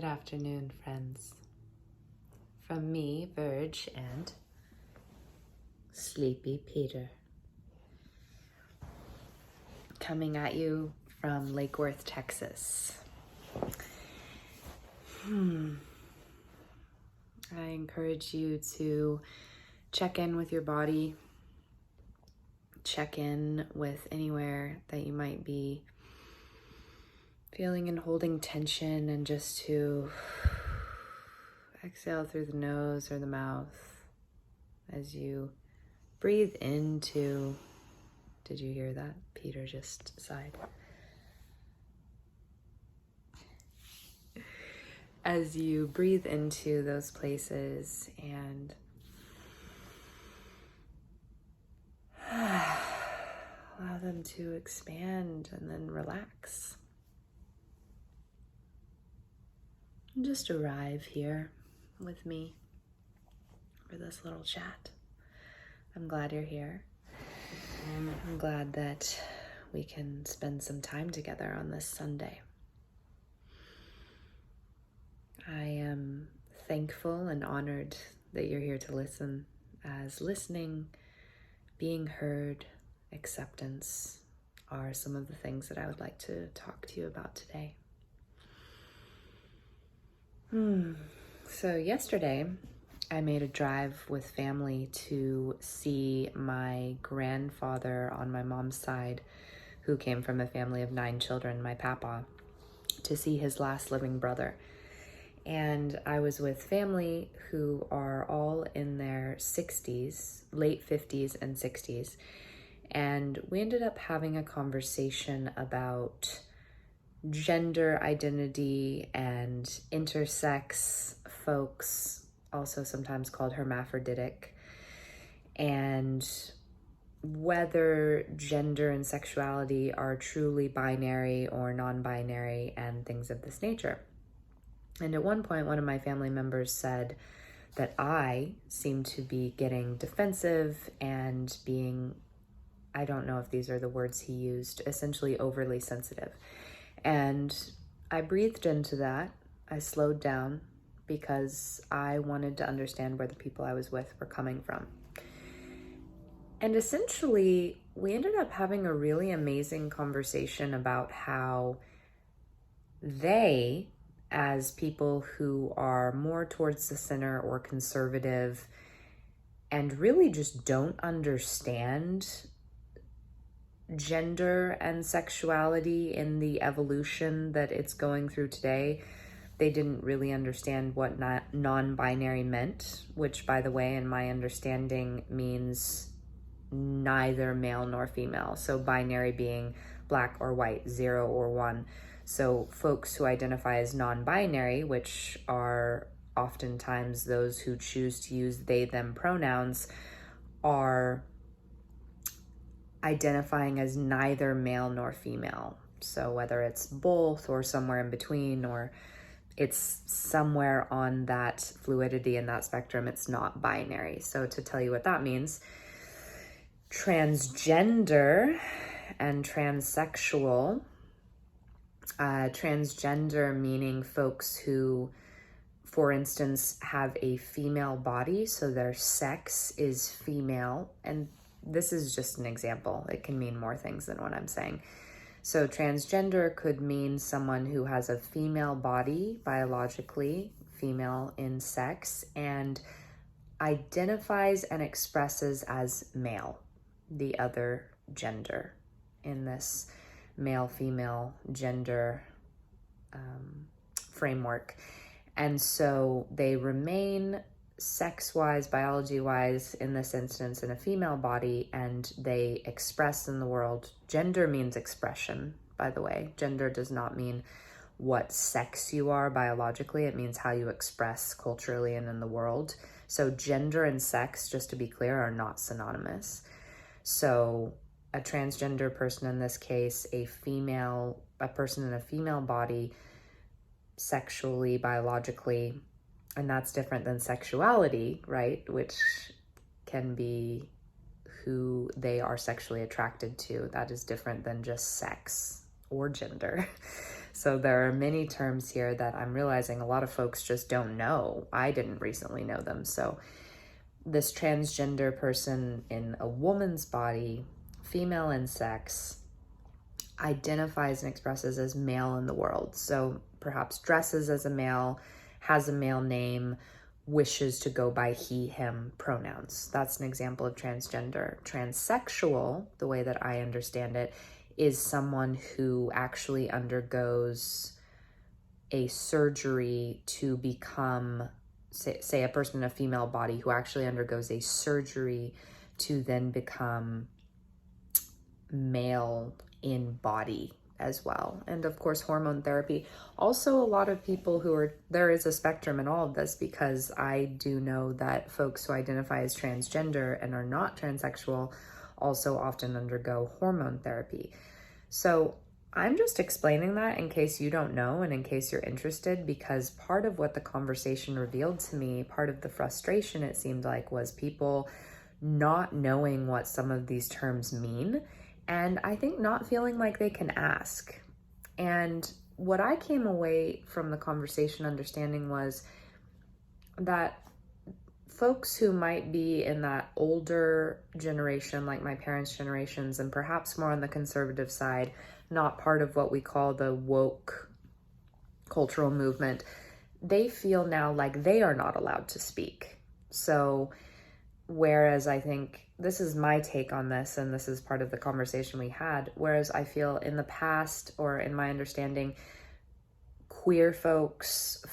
afternoon, friends. From me, Virge, and Sleepy Peter. Coming at you from Lake Worth, Texas. I encourage you to check in with your body, check in with anywhere that you might be feeling and holding tension, and just to exhale through the nose or the mouth as you breathe into, did you hear that? Peter just sighed. As you breathe into those places and allow them to expand and then relax. And just arrive here with me for this little chat. I'm glad you're here. I'm glad that we can spend some time together on this Sunday. I am thankful and honored that you're here to listen, as listening, being heard, acceptance are some of the things that I would like to talk to you about today. So yesterday, I made a drive with family to see my grandfather on my mom's side, who came from a family of 9 children, my papa, to see his last living brother. And I was with family who are all in their 60s, late 50s and 60s. And we ended up having a conversation about gender identity and intersex folks, also sometimes called hermaphroditic, and whether gender and sexuality are truly binary or non-binary and things of this nature. And at one point, one of my family members said that I seemed to be getting defensive and being, I don't know if these are the words he used, essentially overly sensitive. And I breathed into that. I slowed down because I wanted to understand where the people I was with were coming from. And essentially, we ended up having a really amazing conversation about how they, as people who are more towards the center or conservative and really just don't understand gender and sexuality in the evolution that it's going through today. They didn't really understand what non-binary meant, which, by the way, in my understanding means neither male nor female. So binary being black or white, 0 or 1. So folks who identify as non-binary, which are oftentimes those who choose to use they, them pronouns, are identifying as neither male nor female. So whether it's both or somewhere in between, or it's somewhere on that fluidity in that spectrum, it's not binary. So to tell you what that means, transgender and transsexual, transgender meaning folks who, for instance, have a female body, so their sex is female, and this is just an example. It can mean more things than what I'm saying. So transgender could mean someone who has a female body, biologically female in sex, and identifies and expresses as male, the other gender in this male-female gender framework. And so they remain sex-wise, biology-wise, in this instance, in a female body, and they express in the world. Gender means expression, by the way. Gender does not mean what sex you are biologically. It means how you express culturally and in the world. So gender and sex, just to be clear, are not synonymous. So a transgender person, in this case, a person in a female body, sexually, biologically, and that's different than sexuality, right? Which can be who they are sexually attracted to. That is different than just sex or gender. So there are many terms here that I'm realizing a lot of folks just don't know. I didn't recently know them. So this transgender person in a woman's body, female in sex, identifies and expresses as male in the world. So perhaps dresses as a male, has a male name, wishes to go by he, him pronouns. That's an example of transgender. Transsexual, the way that I understand it, is someone who actually undergoes a surgery to become, say a person in a female body who actually undergoes a surgery to then become male in body as well. And of course, hormone therapy. Also, a lot of people there is a spectrum in all of this, because I do know that folks who identify as transgender and are not transsexual also often undergo hormone therapy. So I'm just explaining that in case you don't know and in case you're interested, because part of what the conversation revealed to me, part of the frustration it seemed like, was people not knowing what some of these terms mean, and I think not feeling like they can ask. And what I came away from the conversation understanding was that folks who might be in that older generation, like my parents' generations, and perhaps more on the conservative side, not part of what we call the woke cultural movement, they feel now like they are not allowed to speak. So whereas I think this is my take on this, and this is part of the conversation we had, whereas I feel in the past, or in my understanding, queer folks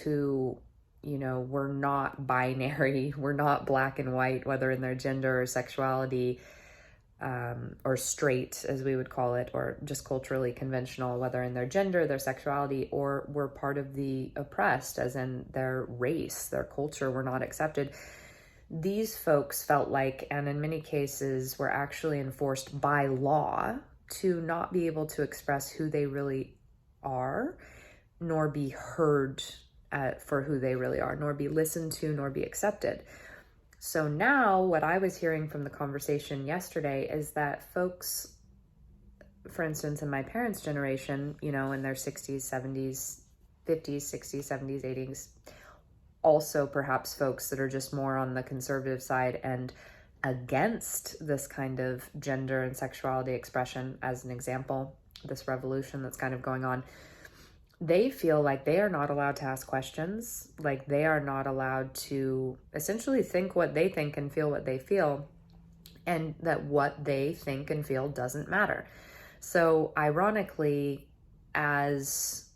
who, were not binary, were not black and white, whether in their gender or sexuality, or straight, as we would call it, or just culturally conventional, whether in their gender, their sexuality, or were part of the oppressed, as in their race, their culture, were not accepted. These folks felt like, and in many cases were actually enforced by law, to not be able to express who they really are, nor be heard for who they really are, nor be listened to, nor be accepted. So now what I was hearing from the conversation yesterday is that folks, for instance, in my parents' generation, in their 60s, 70s, 50s, 60s, 70s, 80s, also perhaps folks that are just more on the conservative side and against this kind of gender and sexuality expression, as an example, this revolution that's kind of going on, they feel like they are not allowed to ask questions, like they are not allowed to essentially think what they think and feel what they feel, and that what they think and feel doesn't matter. So ironically, as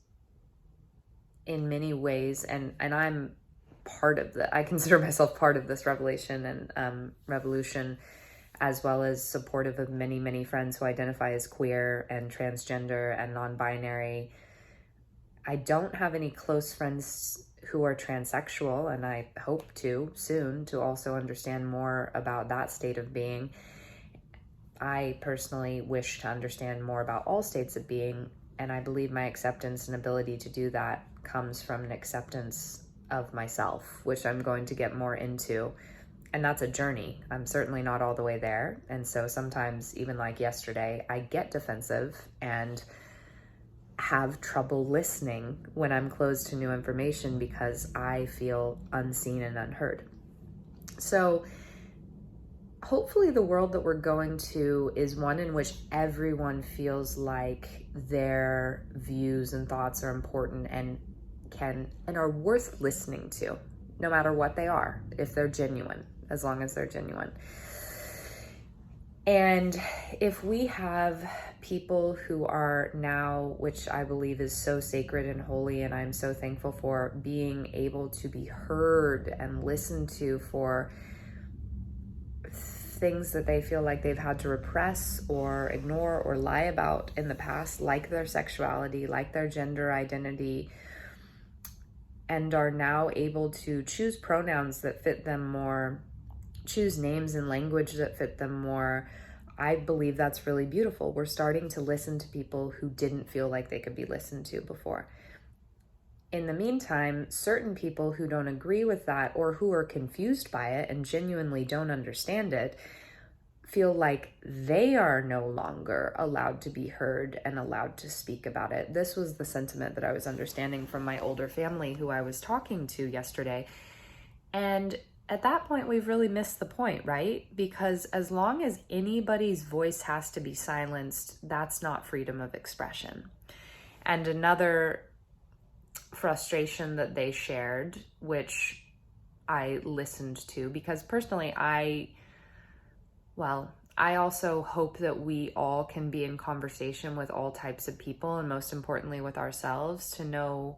in many ways, and I'm part of I consider myself part of this revelation and revolution, as well as supportive of many, many friends who identify as queer and transgender and non-binary. I don't have any close friends who are transsexual, and I hope to soon to also understand more about that state of being. I personally wish to understand more about all states of being, and I believe my acceptance and ability to do that comes from an acceptance of myself, which I'm going to get more into. And that's a journey. I'm certainly not all the way there. And so sometimes, even like yesterday, I get defensive and have trouble listening when I'm closed to new information because I feel unseen and unheard. So hopefully the world that we're going to is one in which everyone feels like their views and thoughts are important and are worth listening to, no matter what they are, if they're genuine, as long as they're genuine. And if we have people who are now, which I believe is so sacred and holy, and I'm so thankful for, being able to be heard and listened to for things that they feel like they've had to repress or ignore or lie about in the past, like their sexuality, like their gender identity, and are now able to choose pronouns that fit them more, choose names and language that fit them more, I believe that's really beautiful. We're starting to listen to people who didn't feel like they could be listened to before. In the meantime, certain people who don't agree with that or who are confused by it and genuinely don't understand it feel like they are no longer allowed to be heard and allowed to speak about it. This was the sentiment that I was understanding from my older family who I was talking to yesterday. And at that point, we've really missed the point, right? Because as long as anybody's voice has to be silenced, that's not freedom of expression. And another frustration that they shared, which I listened to, because personally, I also hope that we all can be in conversation with all types of people, and most importantly with ourselves, to know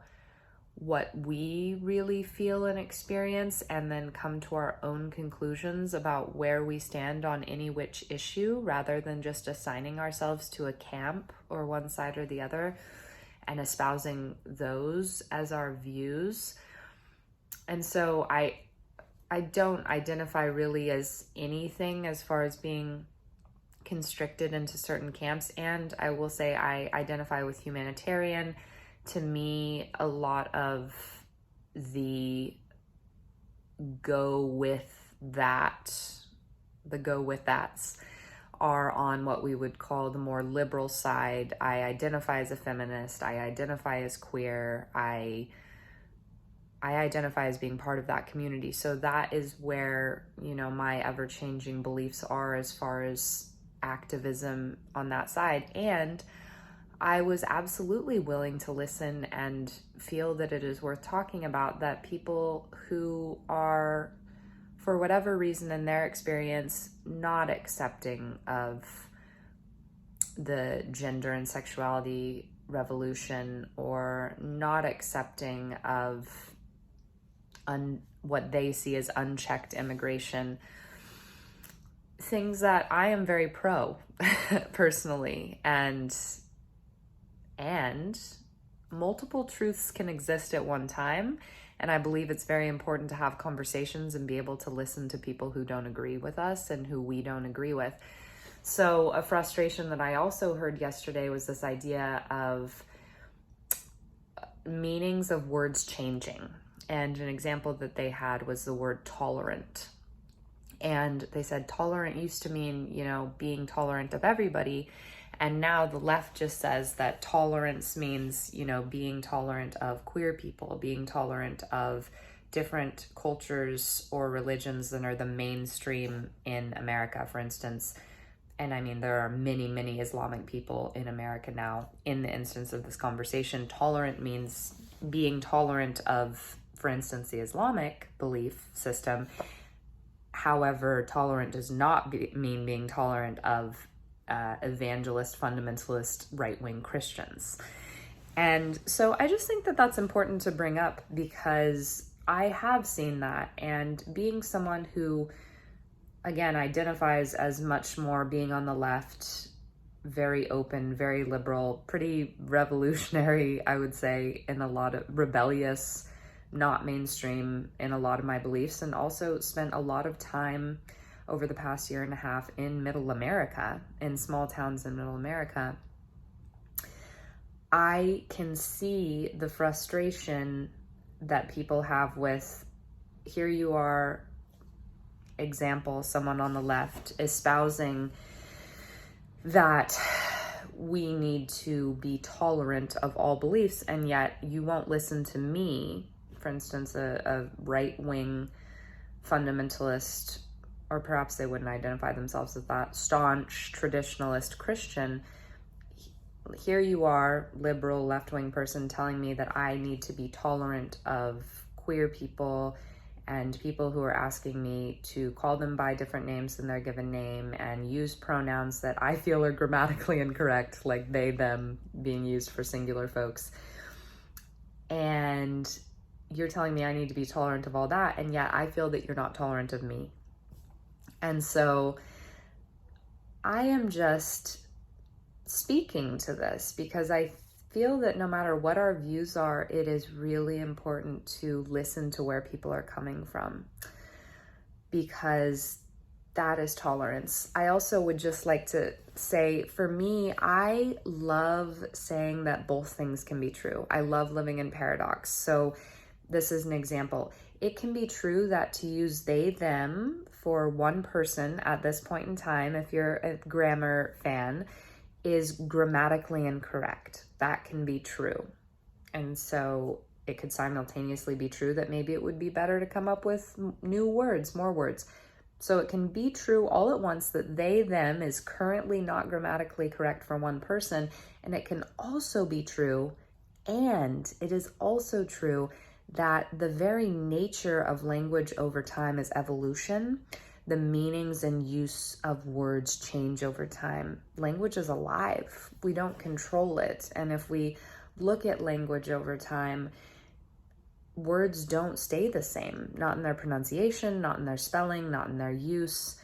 what we really feel and experience, and then come to our own conclusions about where we stand on any which issue, rather than just assigning ourselves to a camp or one side or the other and espousing those as our views. And so I don't identify really as anything as far as being constricted into certain camps. And I will say I identify with humanitarian. To me, a lot of the go with that's are on what we would call the more liberal side. I identify as a feminist. I identify as queer. I identify as being part of that community. So that is where, my ever-changing beliefs are as far as activism on that side. And I was absolutely willing to listen and feel that it is worth talking about, that people who are, for whatever reason in their experience, not accepting of the gender and sexuality revolution, or not accepting of what they see as unchecked immigration, things that I am very pro personally, and multiple truths can exist at one time. And I believe it's very important to have conversations and be able to listen to people who don't agree with us and who we don't agree with. So a frustration that I also heard yesterday was this idea of meanings of words changing. And an example that they had was the word tolerant. And they said tolerant used to mean, being tolerant of everybody. And now the left just says that tolerance means, being tolerant of queer people, being tolerant of different cultures or religions than are the mainstream in America, for instance. And I mean, there are many, many Islamic people in America now. In the instance of this conversation, tolerant means being tolerant of, for instance, the Islamic belief system. However, tolerant does not mean being tolerant of evangelist, fundamentalist, right-wing Christians. And so I just think that that's important to bring up, because I have seen that. And being someone who, again, identifies as much more being on the left, very open, very liberal, pretty revolutionary, I would say, in a lot of rebellious, not mainstream in a lot of my beliefs, and also spent a lot of time over the past year and a half in middle America, in small towns in middle America. I can see the frustration that people have with, here you are, example, someone on the left espousing that we need to be tolerant of all beliefs, and yet you won't listen to me, for instance, a right-wing fundamentalist, or perhaps they wouldn't identify themselves as that, staunch traditionalist Christian. Here you are, liberal left-wing person, telling me that I need to be tolerant of queer people and people who are asking me to call them by different names than their given name, and use pronouns that I feel are grammatically incorrect, like they, them being used for singular folks. And you're telling me I need to be tolerant of all that, and yet I feel that you're not tolerant of me. And so I am just speaking to this because I feel that no matter what our views are, it is really important to listen to where people are coming from, because that is tolerance. I also would just like to say, for me, I love saying that both things can be true. I love living in paradox. So this is an example. It can be true that to use they, them for one person at this point in time, if you're a grammar fan, is grammatically incorrect. That can be true. And so it could simultaneously be true that maybe it would be better to come up with new words, more words. So it can be true all at once that they, them is currently not grammatically correct for one person. And it can also be true, and it is also true, that the very nature of language over time is evolution. The meanings and use of words change over time. Language is alive. We don't control it. And if we look at language over time, words don't stay the same, not in their pronunciation, not in their spelling, not in their use.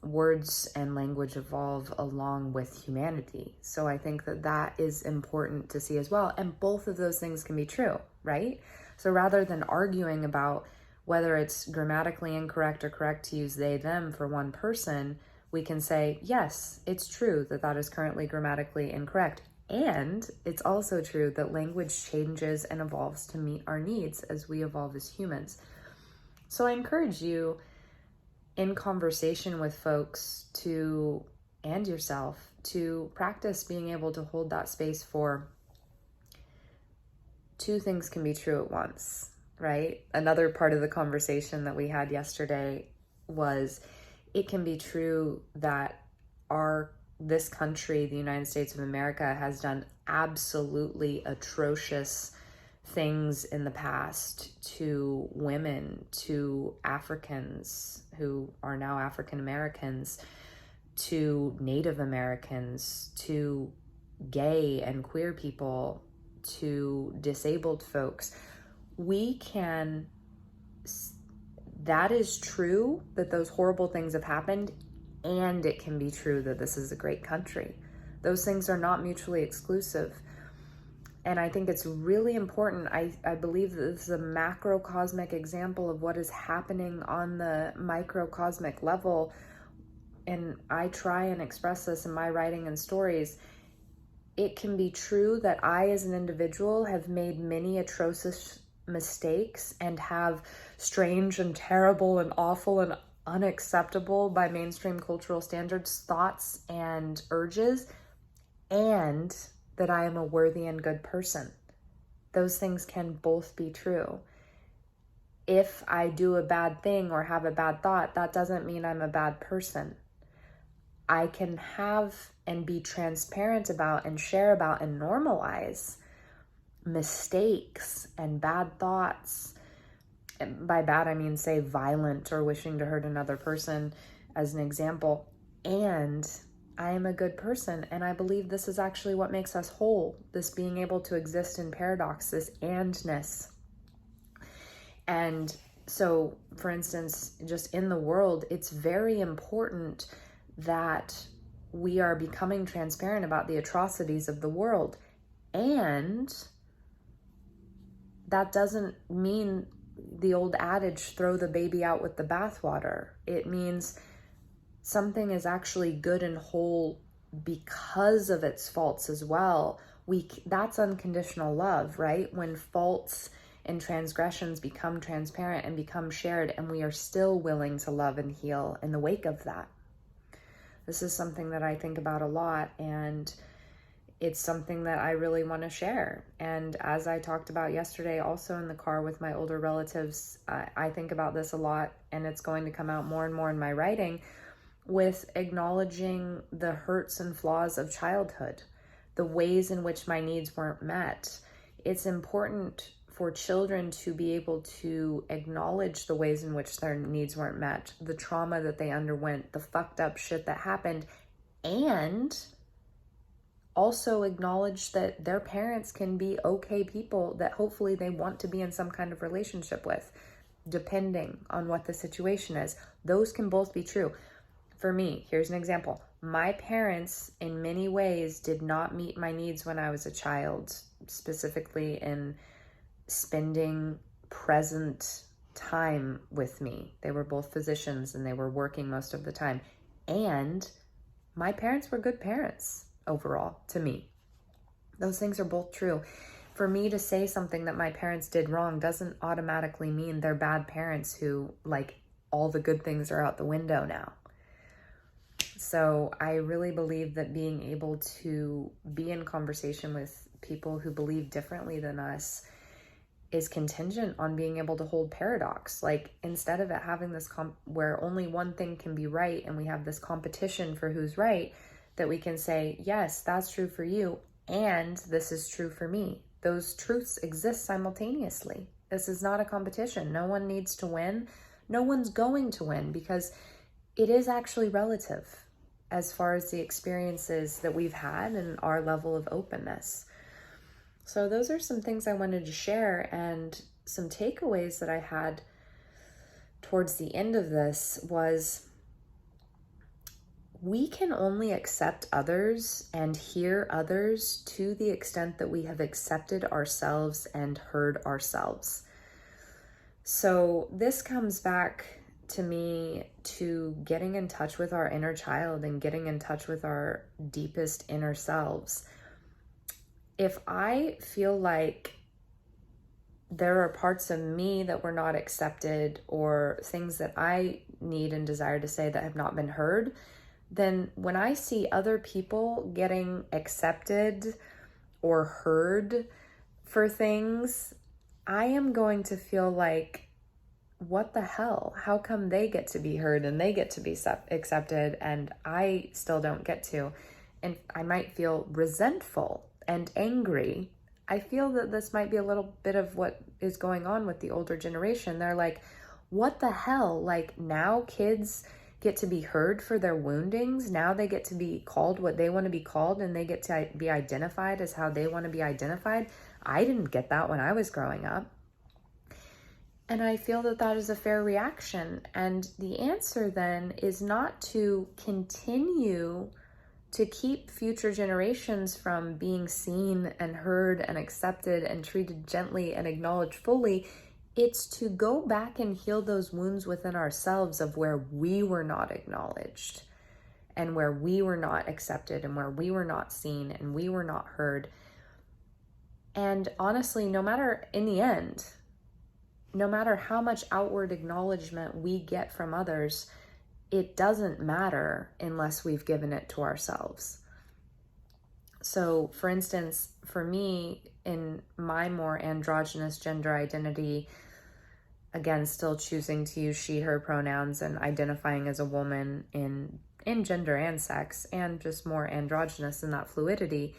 Words and language evolve along with humanity. So I think that that is important to see as well. And both of those things can be true, right? So rather than arguing about whether it's grammatically incorrect or correct to use they, them for one person, we can say, yes, it's true that that is currently grammatically incorrect. And it's also true that language changes and evolves to meet our needs as we evolve as humans. So I encourage you in conversation with folks to, and yourself, to practice being able to hold that space for two things can be true at once, right? Another part of the conversation that we had yesterday was it can be true that this country, the United States of America, has done absolutely atrocious things in the past to women, to Africans who are now African Americans, to Native Americans, to gay and queer people, to disabled folks. That is true that those horrible things have happened, and it can be true that this is a great country. Those things are not mutually exclusive. And I think it's really important. I believe that this is a macrocosmic example of what is happening on the microcosmic level. And I try and express this in my writing and stories. It can be true that I, as an individual, have made many atrocious mistakes and have strange and terrible and awful and unacceptable by mainstream cultural standards thoughts and urges, and that I am a worthy and good person. Those things can both be true. If I do a bad thing or have a bad thought, that doesn't mean I'm a bad person. I can have and be transparent about and share about and normalize mistakes and bad thoughts. And by bad, I mean, say, violent or wishing to hurt another person as an example. And I am a good person. And I believe this is actually what makes us whole. This being able to exist in paradox, this andness. And so, for instance, just in the world, it's very important that we are becoming transparent about the atrocities of the world. And that doesn't mean the old adage, throw the baby out with the bathwater. It means something is actually good and whole because of its faults as well. That's unconditional love, right? When faults and transgressions become transparent and become shared, and we are still willing to love and heal in the wake of that. This is something that I think about a lot, and it's something that I really want to share. And as I talked about yesterday, also in the car with my older relatives, I think about this a lot, and it's going to come out more and more in my writing, with acknowledging the hurts and flaws of childhood, the ways in which my needs weren't met. It's important for children to be able to acknowledge the ways in which their needs weren't met, the trauma that they underwent, the fucked up shit that happened, and also acknowledge that their parents can be okay people that hopefully they want to be in some kind of relationship with, depending on what the situation is. Those can both be true. For me, here's an example. My parents, in many ways, did not meet my needs when I was a child, specifically in spending present time with me. They were both physicians and they were working most of the time. And my parents were good parents overall to me. Those things are both true. For me to say something that my parents did wrong doesn't automatically mean they're bad parents who all the good things are out the window now. So I really believe that being able to be in conversation with people who believe differently than us is contingent on being able to hold paradox. Like, instead of it having this where only one thing can be right and we have this competition for who's right, that we can say, yes, that's true for you, and this is true for me. Those truths exist simultaneously. This is not a competition. No one needs to win. No one's going to win, because it is actually relative as far as the experiences that we've had and our level of openness. So those are some things I wanted to share, and some takeaways that I had towards the end of this was, we can only accept others and hear others to the extent that we have accepted ourselves and heard ourselves. So this comes back to me to getting in touch with our inner child and getting in touch with our deepest inner selves. If I feel like there are parts of me that were not accepted, or things that I need and desire to say that have not been heard, then when I see other people getting accepted or heard for things, I am going to feel like, what the hell? How come they get to be heard and they get to be accepted and I still don't get to? And I might feel resentful and angry. I feel that this might be a little bit of what is going on with the older generation. They're like, what the hell? Like, now kids get to be heard for their woundings. Now they get to be called what they want to be called, and they get to be identified as how they want to be identified. I didn't get that when I was growing up. And I feel that that is a fair reaction. And the answer then is not to continue to keep future generations from being seen and heard and accepted and treated gently and acknowledged fully. It's to go back and heal those wounds within ourselves of where we were not acknowledged and where we were not accepted and where we were not seen and we were not heard. And honestly, no matter, in the end, no matter how much outward acknowledgement we get from others, it doesn't matter unless we've given it to ourselves. So, for instance, for me, in my more androgynous gender identity, again, still choosing to use she, her pronouns and identifying as a woman in gender and sex, and just more androgynous in that fluidity,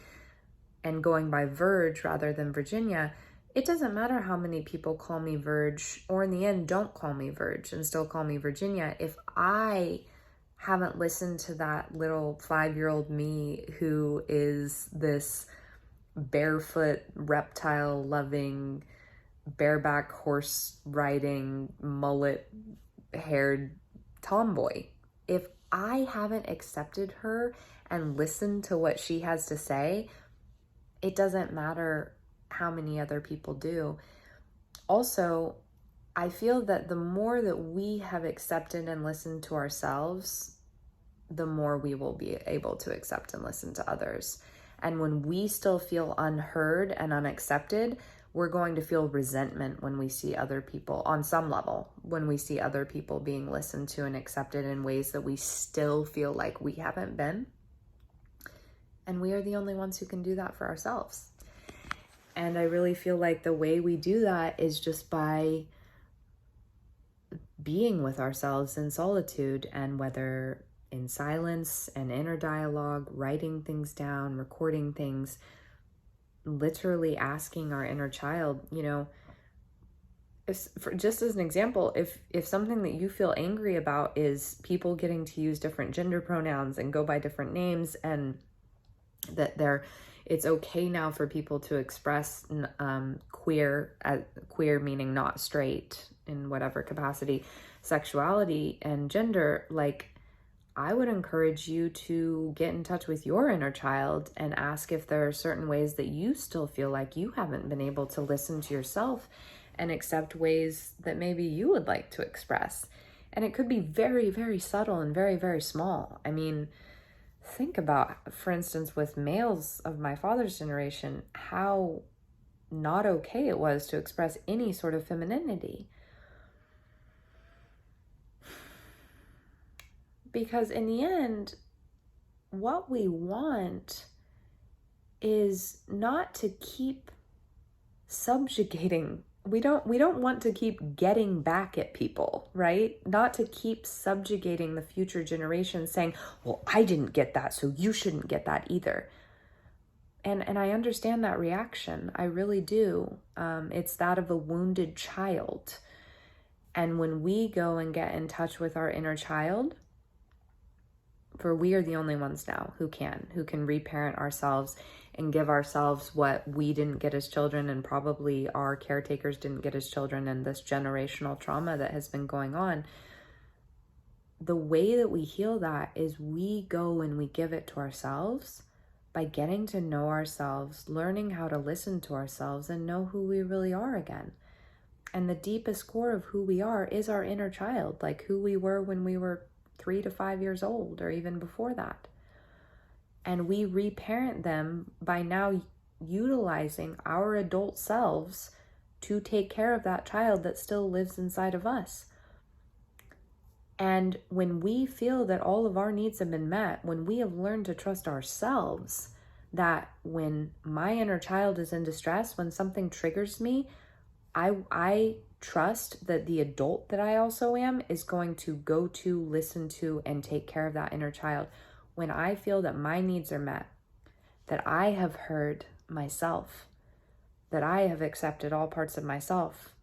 and going by Virge rather than Virginia, it doesn't matter how many people call me Virge, or in the end don't call me Virge and still call me Virginia. If I haven't listened to that little 5-year-old me who is this barefoot, reptile loving, bareback horse riding, mullet haired tomboy, if I haven't accepted her and listened to what she has to say, it doesn't matter how many other people do. Also, I feel that the more that we have accepted and listened to ourselves, the more we will be able to accept and listen to others. And when we still feel unheard and unaccepted, we're going to feel resentment when we see other people, on some level, when we see other people being listened to and accepted in ways that we still feel like we haven't been. And we are the only ones who can do that for ourselves. And I really feel like the way we do that is just by being with ourselves in solitude, and whether in silence and inner dialogue, writing things down, recording things, literally asking our inner child, just as an example, if something that you feel angry about is people getting to use different gender pronouns and go by different names, and that it's okay now for people to express queer meaning not straight in whatever capacity, sexuality and gender, like, I would encourage you to get in touch with your inner child and ask if there are certain ways that you still feel like you haven't been able to listen to yourself and accept ways that maybe you would like to express. And it could be very, very subtle and very, very small. I mean, think about, for instance, with males of my father's generation, how not okay it was to express any sort of femininity. Because in the end, what we want is not to keep subjugating. We don't want to keep getting back at people, right? Not to keep subjugating the future generations, saying, well, I didn't get that, so you shouldn't get that either. And I understand that reaction. I really do. It's that of a wounded child. And when we go and get in touch with our inner child, for we are the only ones now who can reparent ourselves and give ourselves what we didn't get as children, and probably our caretakers didn't get as children, and this generational trauma that has been going on. The way that we heal that is we go and we give it to ourselves by getting to know ourselves, learning how to listen to ourselves and know who we really are again. And the deepest core of who we are is our inner child, like who we were when we were 3 to 5 years old, or even before that. And we reparent them by now utilizing our adult selves to take care of that child that still lives inside of us. And when we feel that all of our needs have been met, when we have learned to trust ourselves, that when my inner child is in distress, when something triggers me, I trust that the adult that I also am is going to go to, listen to, and take care of that inner child. When I feel that my needs are met, that I have heard myself, that I have accepted all parts of myself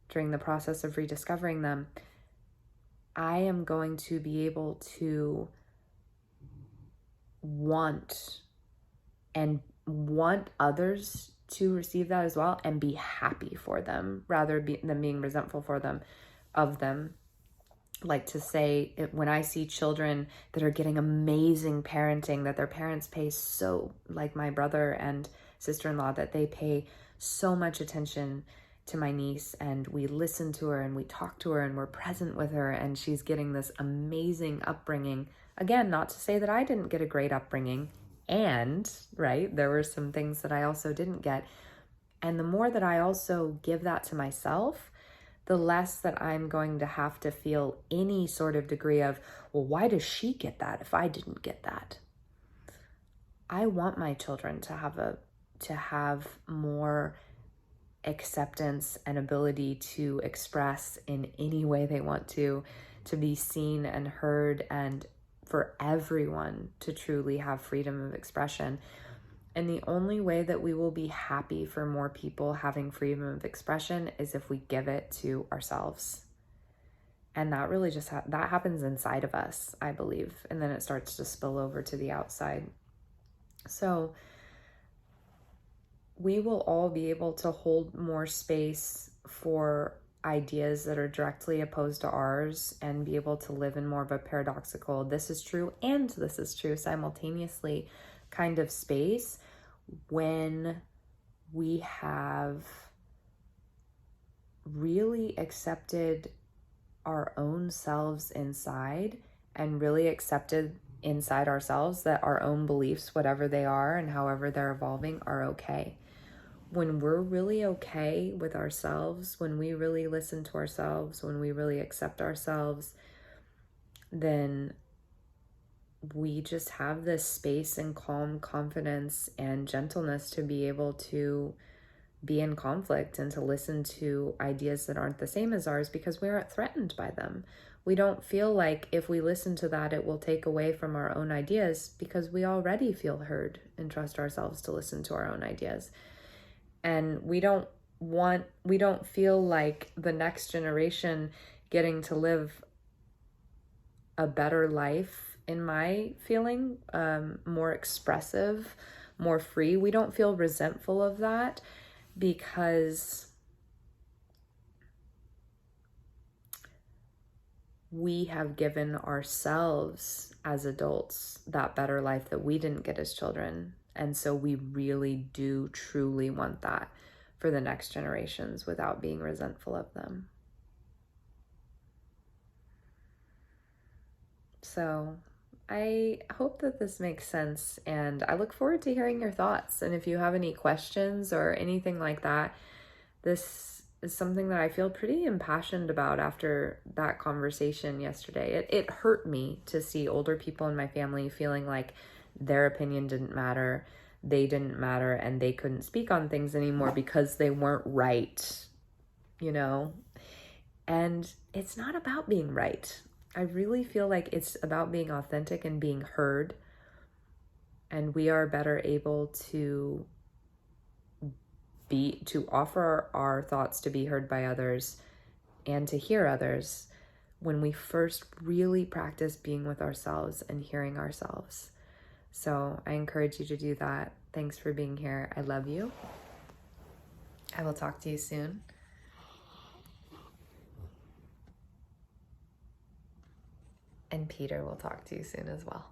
during the process of rediscovering them, I am going to be able to want others to receive that as well, and be happy for them rather than being resentful of them. Like to say, when I see children that are getting amazing parenting, that their parents pay so, like my brother and sister-in-law, that they pay so much attention to my niece, and we listen to her and we talk to her and we're present with her, and she's getting this amazing upbringing. Again, not to say that I didn't get a great upbringing, and right, there were some things that I also didn't get. And the more that I also give that to myself, the less that I'm going to have to feel any sort of degree of, well, why does she get that if I didn't get that? I want my children to have more acceptance and ability to express in any way they want to be seen and heard, and for everyone to truly have freedom of expression. And the only way that we will be happy for more people having freedom of expression is if we give it to ourselves. And that really just that happens inside of us, I believe. And then it starts to spill over to the outside. So we will all be able to hold more space for ideas that are directly opposed to ours, and be able to live in more of a paradoxical, this is true and this is true simultaneously kind of space, when we have really accepted our own selves inside, and really accepted inside ourselves that our own beliefs, whatever they are and however they're evolving, are okay. When we're really okay with ourselves, when we really listen to ourselves, when we really accept ourselves, then we just have this space and calm confidence and gentleness to be able to be in conflict and to listen to ideas that aren't the same as ours, because we aren't threatened by them. We don't feel like if we listen to that, it will take away from our own ideas, because we already feel heard and trust ourselves to listen to our own ideas. And we don't feel like the next generation getting to live a better life, in my feeling, more expressive, more free. We don't feel resentful of that, because we have given ourselves as adults that better life that we didn't get as children. And so we really do truly want that for the next generations without being resentful of them. So I hope that this makes sense, and I look forward to hearing your thoughts. And if you have any questions or anything like that, this is something that I feel pretty impassioned about after that conversation yesterday. It hurt me to see older people in my family feeling like their opinion didn't matter, they didn't matter, and they couldn't speak on things anymore because they weren't right, you know? And it's not about being right. I really feel like it's about being authentic and being heard. And we are better able to offer our thoughts to be heard by others and to hear others when we first really practice being with ourselves and hearing ourselves. So I encourage you to do that. Thanks for being here. I love you. I will talk to you soon. And Peter will talk to you soon as well.